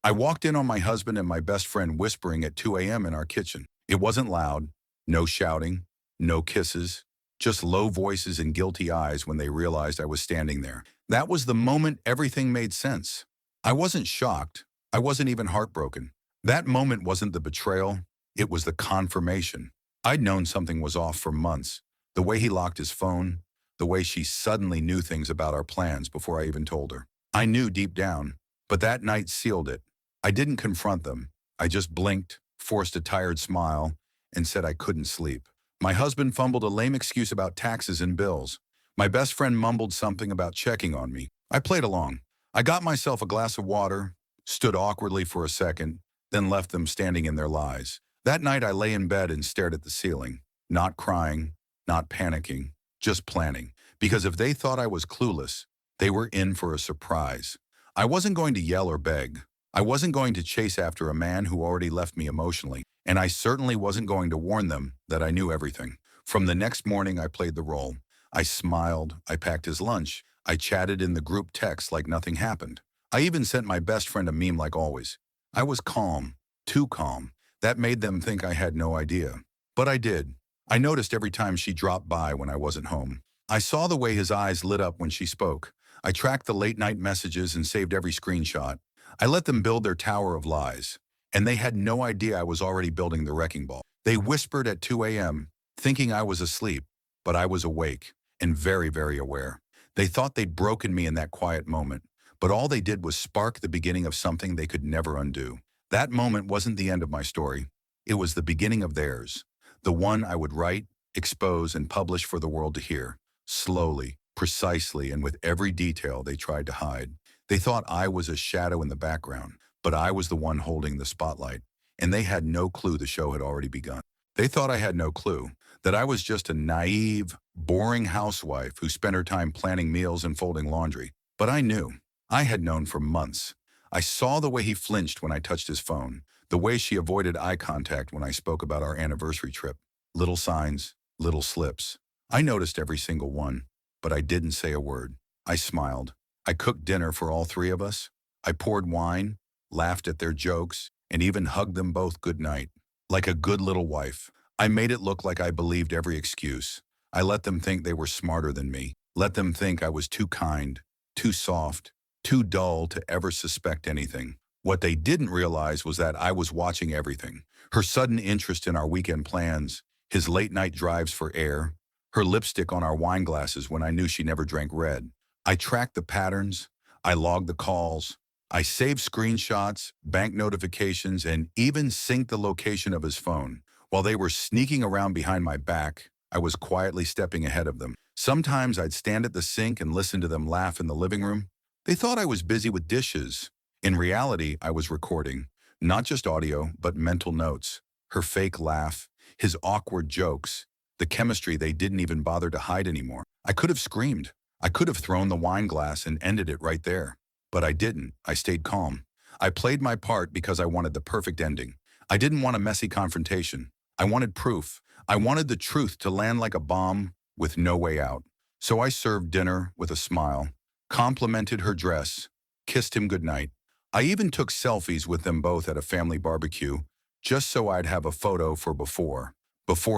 I walked in on my husband and my best friend whispering at 2 a.m. in our kitchen. It wasn't loud, no shouting, no kisses, just low voices and guilty eyes when they realized I was standing there. That was the moment everything made sense. I wasn't shocked. I wasn't even heartbroken. That moment wasn't the betrayal. It was the confirmation. I'd known something was off for months. The way he locked his phone, the way she suddenly knew things about our plans before I even told her. I knew deep down, but that night sealed it. I didn't confront them. I just blinked, forced a tired smile, and said I couldn't sleep. My husband fumbled a lame excuse about taxes and bills. My best friend mumbled something about checking on me. I played along. I got myself a glass of water, stood awkwardly for a second, then left them standing in their lies. That night I lay in bed and stared at the ceiling, not crying, not panicking, just planning. Because if they thought I was clueless, they were in for a surprise. I wasn't going to yell or beg. I wasn't going to chase after a man who already left me emotionally, and I certainly wasn't going to warn them that I knew everything. From the next morning, I played the role. I smiled, I packed his lunch, I chatted in the group text like nothing happened. I even sent my best friend a meme like always. I was calm, too calm. That made them think I had no idea. But I did. I noticed every time she dropped by when I wasn't home. I saw the way his eyes lit up when she spoke. I tracked the late-night messages and saved every screenshot. I let them build their tower of lies, and they had no idea I was already building the wrecking ball. They whispered at 2 a.m., thinking I was asleep, but I was awake and very, very aware. They thought they'd broken me in that quiet moment, but all they did was spark the beginning of something they could never undo. That moment wasn't the end of my story. It was the beginning of theirs, the one I would write, expose, and publish for the world to hear, slowly, precisely, and with every detail they tried to hide. They thought I was a shadow in the background, but I was the one holding the spotlight, and they had no clue the show had already begun. They thought I had no clue, that I was just a naive, boring housewife who spent her time planning meals and folding laundry. But I knew. I had known for months. I saw the way he flinched when I touched his phone, the way she avoided eye contact when I spoke about our anniversary trip. Little signs, little slips. I noticed every single one, but I didn't say a word. I smiled. I cooked dinner for all three of us. I poured wine, laughed at their jokes, and even hugged them both good night. Like a good little wife, I made it look like I believed every excuse. I let them think they were smarter than me. Let them think I was too kind, too soft, too dull to ever suspect anything. What they didn't realize was that I was watching everything. Her sudden interest in our weekend plans, his late-night drives for air, her lipstick on our wine glasses when I knew she never drank red. I tracked the patterns, I logged the calls, I saved screenshots, bank notifications, and even synced the location of his phone. While they were sneaking around behind my back, I was quietly stepping ahead of them. Sometimes I'd stand at the sink and listen to them laugh in the living room. They thought I was busy with dishes. In reality, I was recording, not just audio, but mental notes. Her fake laugh, his awkward jokes, the chemistry they didn't even bother to hide anymore. I could have screamed. I could have thrown the wine glass and ended it right there. But I didn't. I stayed calm. I played my part because I wanted the perfect ending. I didn't want a messy confrontation. I wanted proof. I wanted the truth to land like a bomb with no way out. So I served dinner with a smile, complimented her dress, kissed him goodnight. I even took selfies with them both at a family barbecue, just so I'd have a photo for before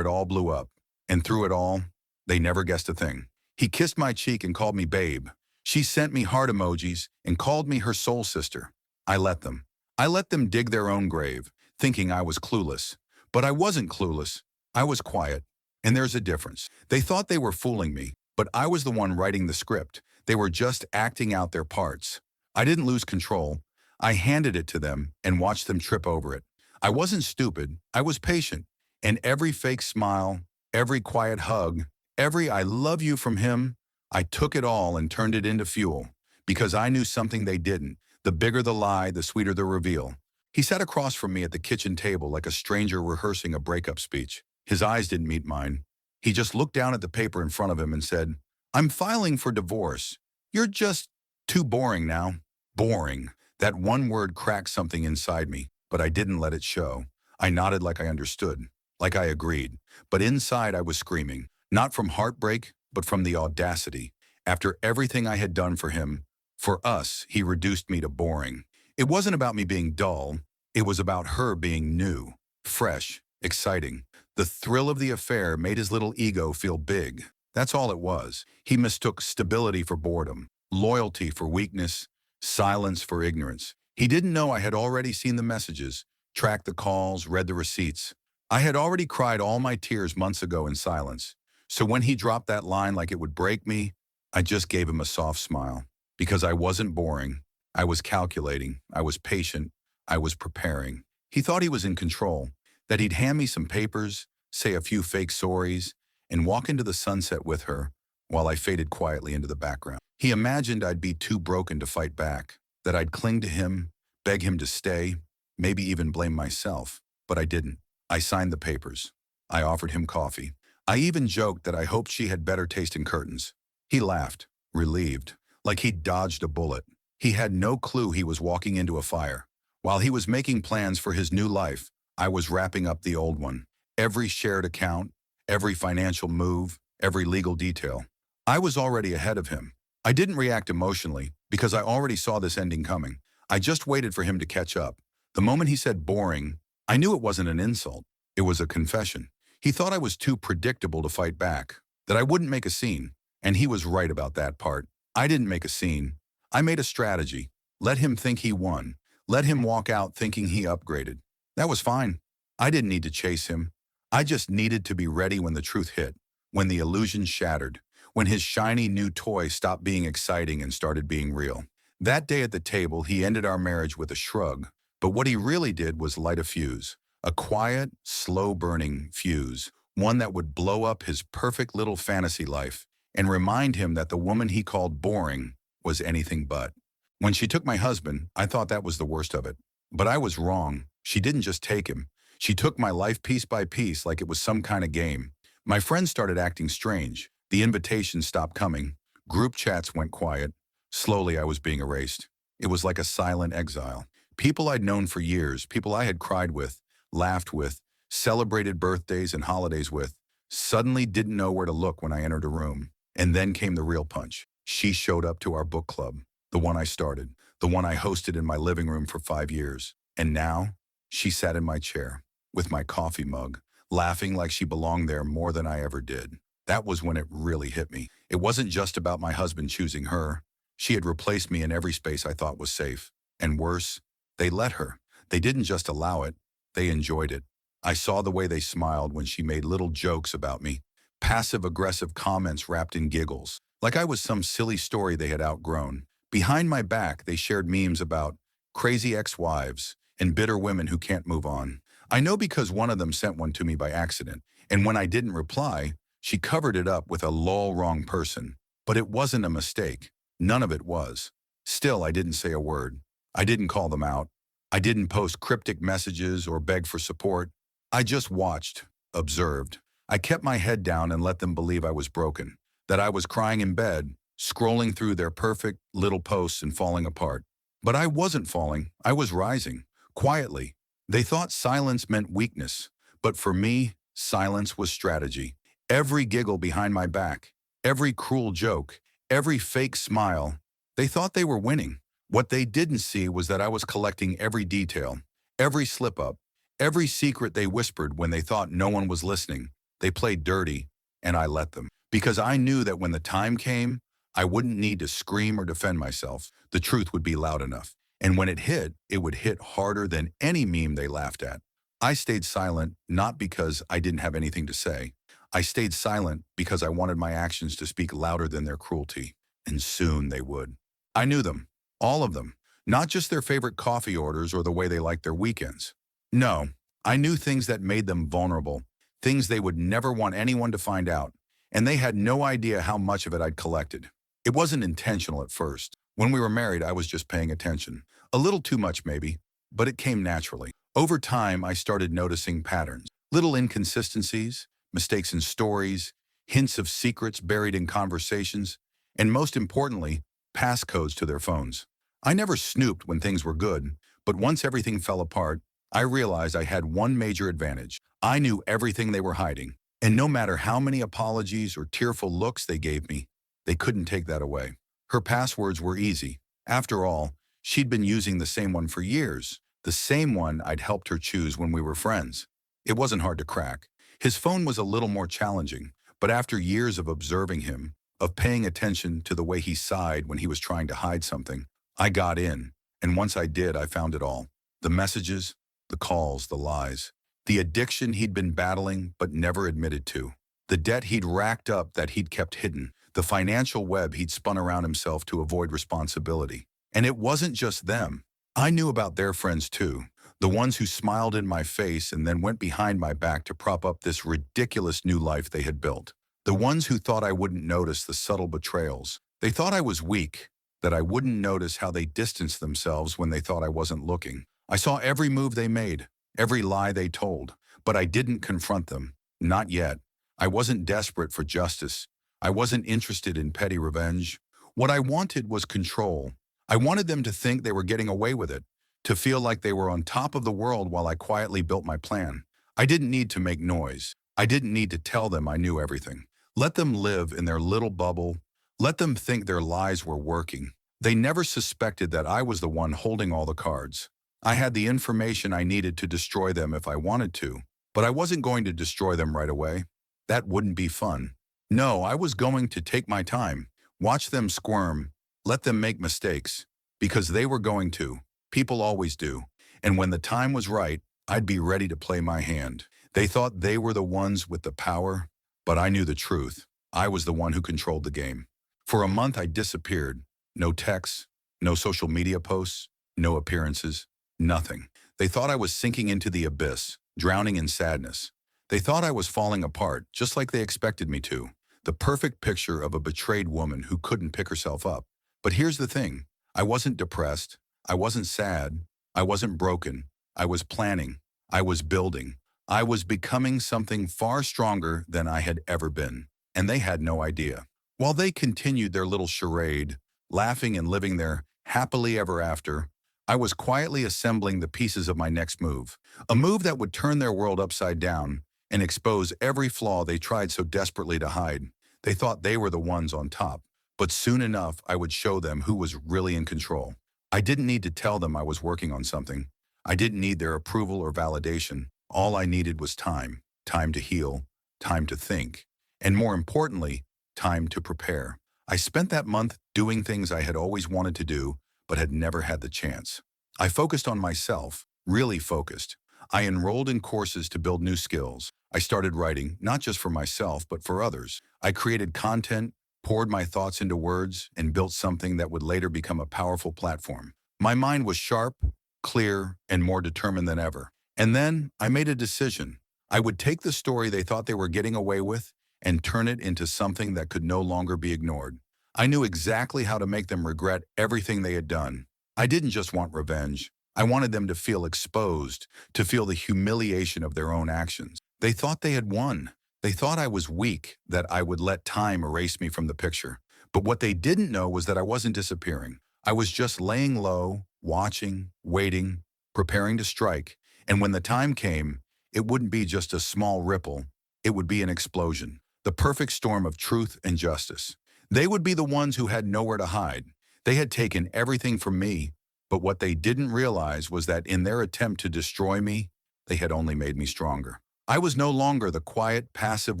it all blew up. And through it all, they never guessed a thing. He kissed my cheek and called me babe. She sent me heart emojis and called me her soul sister. I let them. I let them dig their own grave, thinking I was clueless. But I wasn't clueless. I was quiet. And there's a difference. They thought they were fooling me, but I was the one writing the script. They were just acting out their parts. I didn't lose control. I handed it to them and watched them trip over it. I wasn't stupid. I was patient. And every fake smile, every quiet hug, every I love you from him, I took it all and turned it into fuel. Because I knew something they didn't. The bigger the lie, the sweeter the reveal. He sat across from me at the kitchen table like a stranger rehearsing a breakup speech. His eyes didn't meet mine. He just looked down at the paper in front of him and said, I'm filing for divorce. You're just too boring now. Boring. That one word cracked something inside me, but I didn't let it show. I nodded like I understood, like I agreed. But inside I was screaming, not from heartbreak, but from the audacity. After everything I had done for him, for us, he reduced me to boring. It wasn't about me being dull. It was about her being new, fresh, exciting. The thrill of the affair made his little ego feel big. That's all it was. He mistook stability for boredom, loyalty for weakness, silence for ignorance. He didn't know I had already seen the messages, tracked the calls, read the receipts. I had already cried all my tears months ago in silence. So when he dropped that line like it would break me, I just gave him a soft smile. Because I wasn't boring. I was calculating. I was patient. I was preparing. He thought he was in control, that he'd hand me some papers, say a few fake sorries, and walk into the sunset with her while I faded quietly into the background. He imagined I'd be too broken to fight back, that I'd cling to him, beg him to stay, maybe even blame myself. But I didn't. I signed the papers. I offered him coffee. I even joked that I hoped she had better taste in curtains. He laughed, relieved, like he'd dodged a bullet. He had no clue he was walking into a fire. While he was making plans for his new life, I was wrapping up the old one. Every shared account, every financial move, every legal detail. I was already ahead of him. I didn't react emotionally because I already saw this ending coming. I just waited for him to catch up. The moment he said boring, I knew it wasn't an insult. It was a confession. He thought I was too predictable to fight back, that I wouldn't make a scene. And he was right about that part. I didn't make a scene. I made a strategy. Let him think he won. Let him walk out thinking he upgraded. That was fine. I didn't need to chase him. I just needed to be ready when the truth hit, when the illusion shattered, when his shiny new toy stopped being exciting and started being real. That day at the table, he ended our marriage with a shrug. But what he really did was light a fuse. A quiet, slow-burning fuse. One that would blow up his perfect little fantasy life and remind him that the woman he called boring was anything but. When she took my husband, I thought that was the worst of it. But I was wrong. She didn't just take him. She took my life piece by piece like it was some kind of game. My friends started acting strange. The invitations stopped coming. Group chats went quiet. Slowly, I was being erased. It was like a silent exile. People I'd known for years, people I had cried with, laughed with, celebrated birthdays and holidays with, suddenly didn't know where to look when I entered a room. And then came the real punch. She showed up to our book club, the one I started, the one I hosted in my living room for 5 years. And now, she sat in my chair, with my coffee mug, laughing like she belonged there more than I ever did. That was when it really hit me. It wasn't just about my husband choosing her. She had replaced me in every space I thought was safe. And worse, they let her. They didn't just allow it, they enjoyed it. I saw the way they smiled when she made little jokes about me, passive-aggressive comments wrapped in giggles, like I was some silly story they had outgrown. Behind my back, they shared memes about crazy ex-wives and bitter women who can't move on. I know because one of them sent one to me by accident, and when I didn't reply, she covered it up with a lol wrong person. But it wasn't a mistake. None of it was. Still, I didn't say a word. I didn't call them out. I didn't post cryptic messages or beg for support. I just watched, observed. I kept my head down and let them believe I was broken, that I was crying in bed, scrolling through their perfect little posts and falling apart. But I wasn't falling. I was rising, quietly. They thought silence meant weakness, but for me, silence was strategy. Every giggle behind my back, every cruel joke, every fake smile, they thought they were winning. What they didn't see was that I was collecting every detail, every slip-up, every secret they whispered when they thought no one was listening. They played dirty, and I let them. Because I knew that when the time came, I wouldn't need to scream or defend myself. The truth would be loud enough. And when it would hit harder than any meme they laughed at. I stayed silent, not because I didn't have anything to say. I stayed silent because I wanted my actions to speak louder than their cruelty. And soon they would. I knew them. All of them. Not just their favorite coffee orders or the way they liked their weekends. No, I knew things that made them vulnerable. Things they would never want anyone to find out. And they had no idea how much of it I'd collected. It wasn't intentional at first. When we were married, I was just paying attention. A little too much, maybe, but it came naturally. Over time, I started noticing patterns. Little inconsistencies, mistakes in stories, hints of secrets buried in conversations, and most importantly, passcodes to their phones. I never snooped when things were good, but once everything fell apart, I realized I had one major advantage. I knew everything they were hiding, and no matter how many apologies or tearful looks they gave me, they couldn't take that away. Her passwords were easy. After all, She'd been using the same one for years, the same one I'd helped her choose when we were friends. It wasn't hard to crack. His phone was a little more challenging, but after years of observing him, of paying attention to the way he sighed when he was trying to hide something, I got in, and once I did, I found it all. The messages, the calls, the lies. The addiction he'd been battling but never admitted to. The debt he'd racked up that he'd kept hidden. The financial web he'd spun around himself to avoid responsibility. And it wasn't just them. I knew about their friends too. The ones who smiled in my face and then went behind my back to prop up this ridiculous new life they had built. The ones who thought I wouldn't notice the subtle betrayals. They thought I was weak, that I wouldn't notice how they distanced themselves when they thought I wasn't looking. I saw every move they made, every lie they told, but I didn't confront them. Not yet. I wasn't desperate for justice. I wasn't interested in petty revenge. What I wanted was control. I wanted them to think they were getting away with it, to feel like they were on top of the world while I quietly built my plan. I didn't need to make noise. I didn't need to tell them I knew everything. Let them live in their little bubble. Let them think their lies were working. They never suspected that I was the one holding all the cards. I had the information I needed to destroy them if I wanted to, but I wasn't going to destroy them right away. That wouldn't be fun. No, I was going to take my time, watch them squirm, let them make mistakes, because they were going to. People always do. And when the time was right, I'd be ready to play my hand. They thought they were the ones with the power, but I knew the truth. I was the one who controlled the game. For a month, I disappeared. No texts, no social media posts, no appearances, nothing. They thought I was sinking into the abyss, drowning in sadness. They thought I was falling apart, just like they expected me to. The perfect picture of a betrayed woman who couldn't pick herself up. But here's the thing. I wasn't depressed. I wasn't sad. I wasn't broken. I was planning. I was building. I was becoming something far stronger than I had ever been. And they had no idea. While they continued their little charade, laughing and living their happily ever after, I was quietly assembling the pieces of my next move. A move that would turn their world upside down and expose every flaw they tried so desperately to hide. They thought they were the ones on top. But soon enough, I would show them who was really in control. I didn't need to tell them I was working on something. I didn't need their approval or validation. All I needed was time. Time to heal. Time to think. And more importantly, time to prepare. I spent that month doing things I had always wanted to do, but had never had the chance. I focused on myself, really focused. I enrolled in courses to build new skills. I started writing, not just for myself, but for others. I created content, poured my thoughts into words, and built something that would later become a powerful platform. My mind was sharp, clear, and more determined than ever. And then I made a decision. I would take the story they thought they were getting away with and turn it into something that could no longer be ignored. I knew exactly how to make them regret everything they had done. I didn't just want revenge. I wanted them to feel exposed, to feel the humiliation of their own actions. They thought they had won. They thought I was weak, that I would let time erase me from the picture. But what they didn't know was that I wasn't disappearing. I was just laying low, watching, waiting, preparing to strike. And when the time came, it wouldn't be just a small ripple. It would be an explosion. The perfect storm of truth and justice. They would be the ones who had nowhere to hide. They had taken everything from me, but what they didn't realize was that in their attempt to destroy me, they had only made me stronger. I was no longer the quiet, passive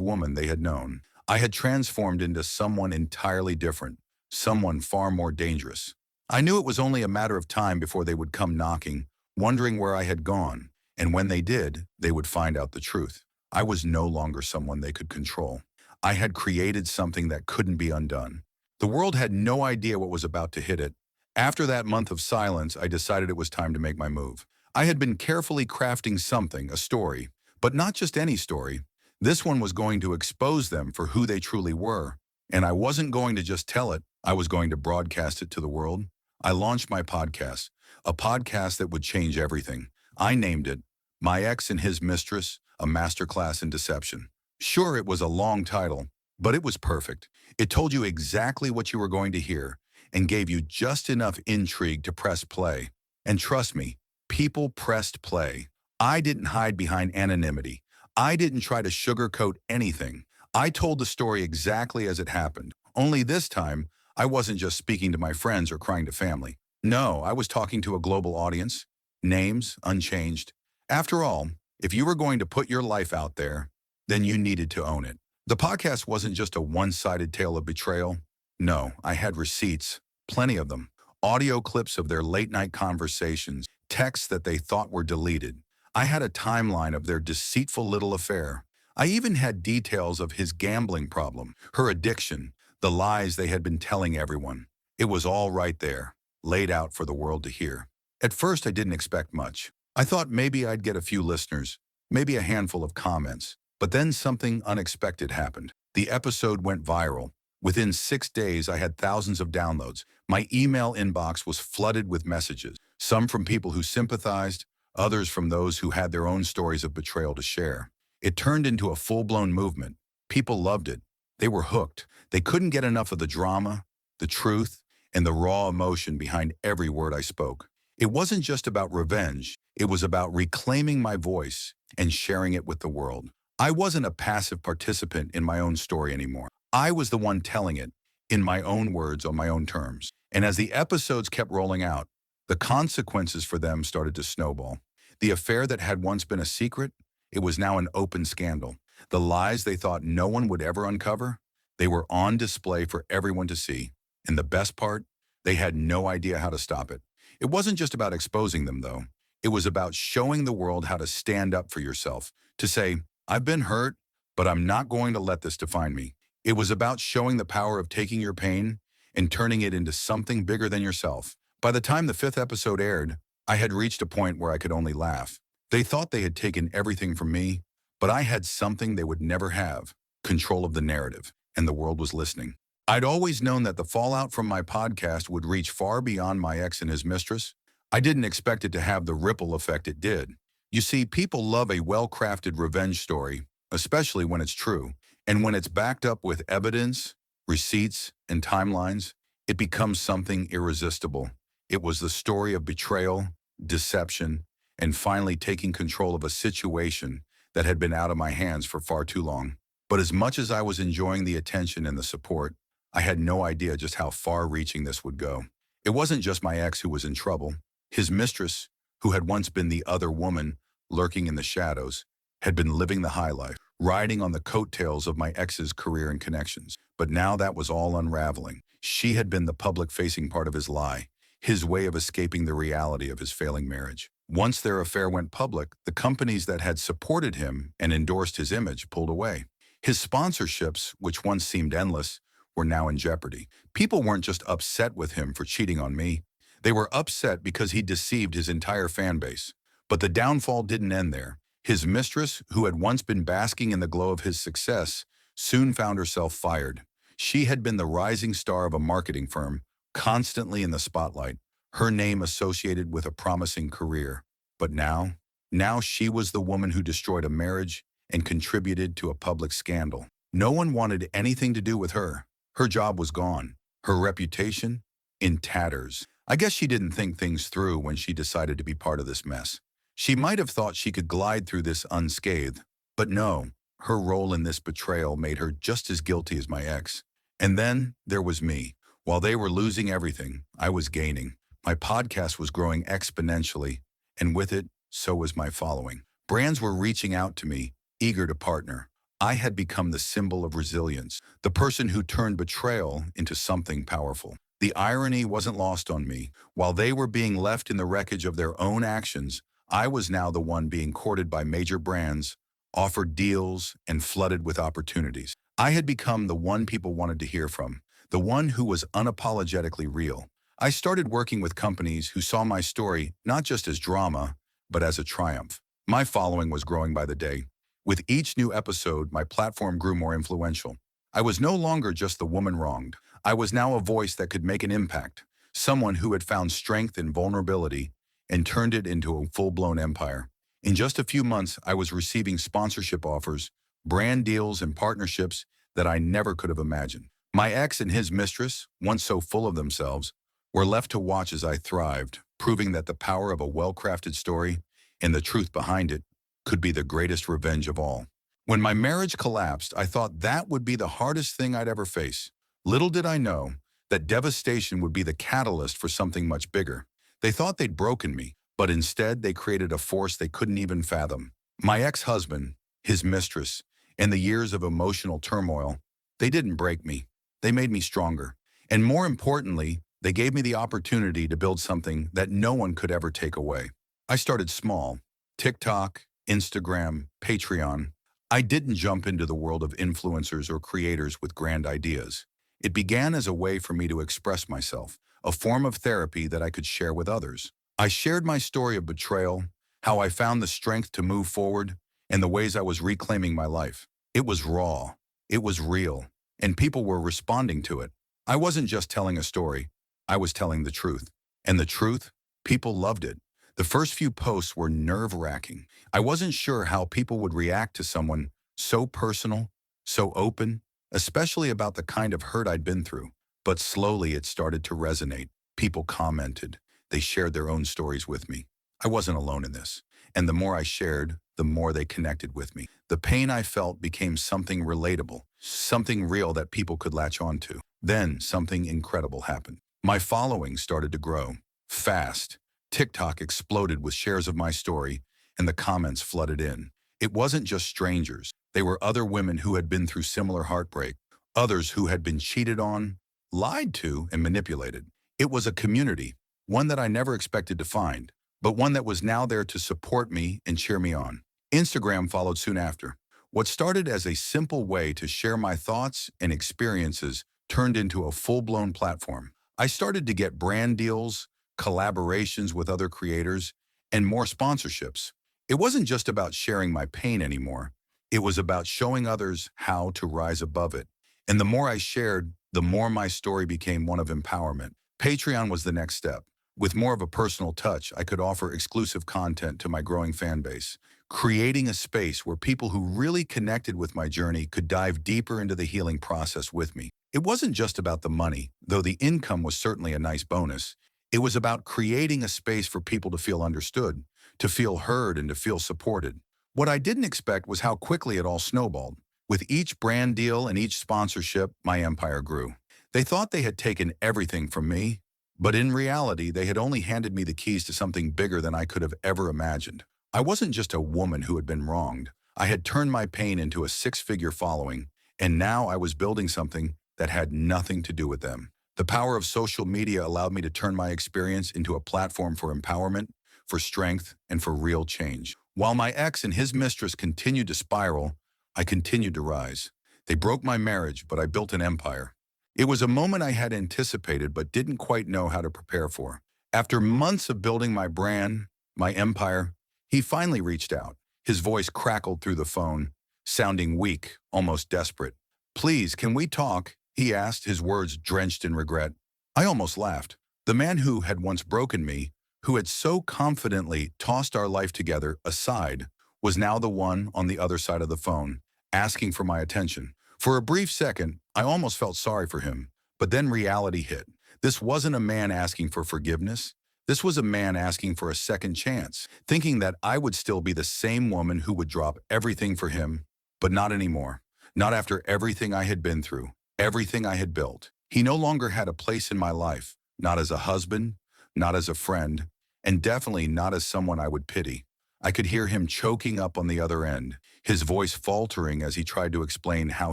woman they had known. I had transformed into someone entirely different, someone far more dangerous. I knew it was only a matter of time before they would come knocking, wondering where I had gone, and when they did, they would find out the truth. I was no longer someone they could control. I had created something that couldn't be undone. The world had no idea what was about to hit it. After that month of silence, I decided it was time to make my move. I had been carefully crafting something, a story, but not just any story. This one was going to expose them for who they truly were. And I wasn't going to just tell it, I was going to broadcast it to the world. I launched my podcast, a podcast that would change everything. I named it, My Ex and His Mistress, A Masterclass in Deception. Sure, it was a long title, but it was perfect. It told you exactly what you were going to hear and gave you just enough intrigue to press play. And trust me, people pressed play. I didn't hide behind anonymity. I didn't try to sugarcoat anything. I told the story exactly as it happened. Only this time, I wasn't just speaking to my friends or crying to family. No, I was talking to a global audience. Names unchanged. After all, if you were going to put your life out there, then you needed to own it. The podcast wasn't just a one-sided tale of betrayal. No, I had receipts, plenty of them. Audio clips of their late-night conversations, texts that they thought were deleted. I had a timeline of their deceitful little affair. I even had details of his gambling problem, her addiction, the lies they had been telling everyone. It was all right there, laid out for the world to hear. At first, I didn't expect much. I thought maybe I'd get a few listeners, maybe a handful of comments. But then something unexpected happened. The episode went viral. Within 6 days, I had thousands of downloads. My email inbox was flooded with messages, some from people who sympathized, others from those who had their own stories of betrayal to share. It turned into a full-blown movement. People loved it. They were hooked. They couldn't get enough of the drama, the truth, and the raw emotion behind every word I spoke. It wasn't just about revenge. It was about reclaiming my voice and sharing it with the world. I wasn't a passive participant in my own story anymore. I was the one telling it, in my own words, on my own terms. And as the episodes kept rolling out, the consequences for them started to snowball. The affair that had once been a secret, it was now an open scandal. The lies they thought no one would ever uncover, they were on display for everyone to see. And the best part, they had no idea how to stop it. It wasn't just about exposing them, though. It was about showing the world how to stand up for yourself, to say, I've been hurt, but I'm not going to let this define me. It was about showing the power of taking your pain and turning it into something bigger than yourself. By the time the 5th episode aired, I had reached a point where I could only laugh. They thought they had taken everything from me, but I had something they would never have, control of the narrative, and the world was listening. I'd always known that the fallout from my podcast would reach far beyond my ex and his mistress. I didn't expect it to have the ripple effect it did. You see, people love a well-crafted revenge story, especially when it's true. And when it's backed up with evidence, receipts, and timelines, it becomes something irresistible. It was the story of betrayal, deception, and finally taking control of a situation that had been out of my hands for far too long. But as much as I was enjoying the attention and the support, I had no idea just how far-reaching this would go. It wasn't just my ex who was in trouble. His mistress, who had once been the other woman lurking in the shadows, had been living the high life, riding on the coattails of my ex's career and connections. But now that was all unraveling. She had been the public-facing part of his lie, his way of escaping the reality of his failing marriage. Once their affair went public, the companies that had supported him and endorsed his image pulled away. His sponsorships, which once seemed endless, were now in jeopardy. People weren't just upset with him for cheating on me. They were upset because he deceived his entire fan base. But the downfall didn't end there. His mistress, who had once been basking in the glow of his success, soon found herself fired. She had been the rising star of a marketing firm, constantly in the spotlight, her name associated with a promising career. But now she was the woman who destroyed a marriage and contributed to a public scandal. No one wanted anything to do with her. Her job was gone, her reputation in tatters. I guess she didn't think things through when she decided to be part of this mess. She might have thought she could glide through this unscathed, but no, her role in this betrayal made her just as guilty as my ex. And then there was me. While they were losing everything, I was gaining. My podcast was growing exponentially, and with it, so was my following. Brands were reaching out to me, eager to partner. I had become the symbol of resilience, the person who turned betrayal into something powerful. The irony wasn't lost on me. While they were being left in the wreckage of their own actions, I was now the one being courted by major brands, offered deals, and flooded with opportunities. I had become the one people wanted to hear from, the one who was unapologetically real. I started working with companies who saw my story not just as drama, but as a triumph. My following was growing by the day. With each new episode, my platform grew more influential. I was no longer just the woman wronged. I was now a voice that could make an impact, someone who had found strength in vulnerability and turned it into a full-blown empire. In just a few months, I was receiving sponsorship offers, brand deals, and partnerships that I never could have imagined. My ex and his mistress, once so full of themselves, were left to watch as I thrived, proving that the power of a well-crafted story and the truth behind it could be the greatest revenge of all. When my marriage collapsed, I thought that would be the hardest thing I'd ever face. Little did I know that devastation would be the catalyst for something much bigger. They thought they'd broken me, but instead they created a force they couldn't even fathom. My ex-husband, his mistress, and the years of emotional turmoil, they didn't break me. They made me stronger. And more importantly, they gave me the opportunity to build something that no one could ever take away. I started small. TikTok, Instagram, Patreon. I didn't jump into the world of influencers or creators with grand ideas. It began as a way for me to express myself, a form of therapy that I could share with others. I shared my story of betrayal, how I found the strength to move forward, and the ways I was reclaiming my life. It was raw, it was real, and people were responding to it. I wasn't just telling a story, I was telling the truth. And the truth, people loved it. The first few posts were nerve-wracking. I wasn't sure how people would react to someone so personal, so open, especially about the kind of hurt I'd been through. But slowly it started to resonate. People commented. They shared their own stories with me. I wasn't alone in this. And the more I shared, the more they connected with me. The pain I felt became something relatable, something real that people could latch onto. Then something incredible happened. My following started to grow. Fast. TikTok exploded with shares of my story, and the comments flooded in. It wasn't just strangers. They were other women who had been through similar heartbreak, others who had been cheated on, lied to, and manipulated. It was a community, one that I never expected to find, but one that was now there to support me and cheer me on. Instagram followed soon after. What started as a simple way to share my thoughts and experiences turned into a full-blown platform. I started to get brand deals, collaborations with other creators, and more sponsorships. It wasn't just about sharing my pain anymore. It was about showing others how to rise above it. And the more I shared, the more my story became one of empowerment. Patreon was the next step. With more of a personal touch, I could offer exclusive content to my growing fan base, creating a space where people who really connected with my journey could dive deeper into the healing process with me. It wasn't just about the money, though the income was certainly a nice bonus. It was about creating a space for people to feel understood, to feel heard, and to feel supported. What I didn't expect was how quickly it all snowballed. With each brand deal and each sponsorship, my empire grew. They thought they had taken everything from me, but in reality, they had only handed me the keys to something bigger than I could have ever imagined. I wasn't just a woman who had been wronged. I had turned my pain into a six-figure following, and now I was building something that had nothing to do with them. The power of social media allowed me to turn my experience into a platform for empowerment, for strength, and for real change. While my ex and his mistress continued to spiral, I continued to rise. They broke my marriage, but I built an empire. It was a moment I had anticipated but didn't quite know how to prepare for. After months of building my brand, my empire, he finally reached out. His voice crackled through the phone, sounding weak, almost desperate. "Please, can we talk?" he asked, his words drenched in regret. I almost laughed. The man who had once broken me, who had so confidently tossed our life together aside, was now the one on the other side of the phone, asking for my attention. For a brief second, I almost felt sorry for him, but then reality hit. This wasn't a man asking for forgiveness. This was a man asking for a second chance, thinking that I would still be the same woman who would drop everything for him, but not anymore. Not after everything I had been through, everything I had built. He no longer had a place in my life, not as a husband, not as a friend, and definitely not as someone I would pity. I could hear him choking up on the other end, his voice faltering as he tried to explain how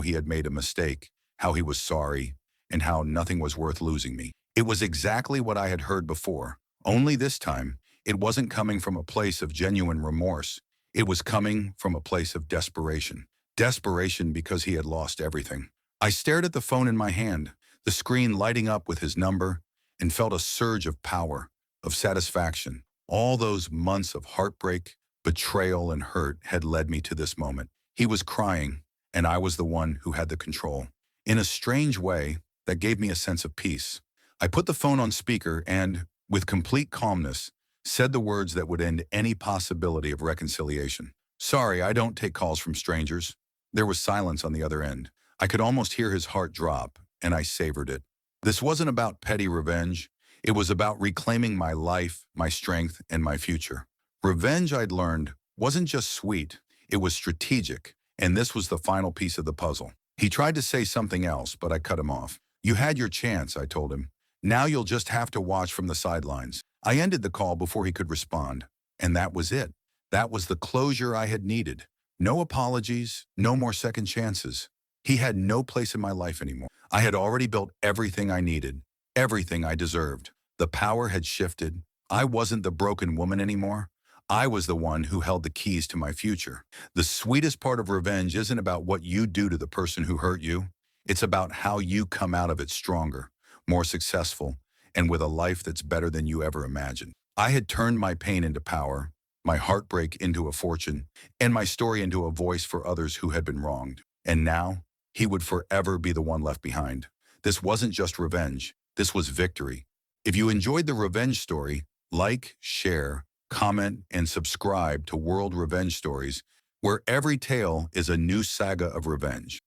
he had made a mistake, how he was sorry, and how nothing was worth losing me. It was exactly what I had heard before, only this time, it wasn't coming from a place of genuine remorse. It was coming from a place of desperation. Desperation because he had lost everything. I stared at the phone in my hand, the screen lighting up with his number, and felt a surge of power, of satisfaction. All those months of heartbreak, betrayal, and hurt had led me to this moment. He was crying, and I was the one who had the control. In a strange way, that gave me a sense of peace. I put the phone on speaker and, with complete calmness, said the words that would end any possibility of reconciliation. "Sorry, I don't take calls from strangers." There was silence on the other end. I could almost hear his heart drop, and I savored it. This wasn't about petty revenge. It was about reclaiming my life, my strength, and my future. Revenge, I'd learned, wasn't just sweet. It was strategic, and this was the final piece of the puzzle. He tried to say something else, but I cut him off. You had your chance, I told him. Now you'll just have to watch from the sidelines. I ended the call before he could respond. And that was it. That was the closure I had needed. No apologies, no more second chances. He had no place in my life anymore. I had already built everything I needed, everything I deserved. The power had shifted. I wasn't the broken woman anymore. I was the one who held the keys to my future. The sweetest part of revenge isn't about what you do to the person who hurt you. It's about how you come out of it stronger, more successful, and with a life that's better than you ever imagined. I had turned my pain into power, my heartbreak into a fortune, and my story into a voice for others who had been wronged. And now, he would forever be the one left behind. This wasn't just revenge. This was victory. If you enjoyed the revenge story, like, share, comment, and subscribe to World Revenge Stories, where every tale is a new saga of revenge.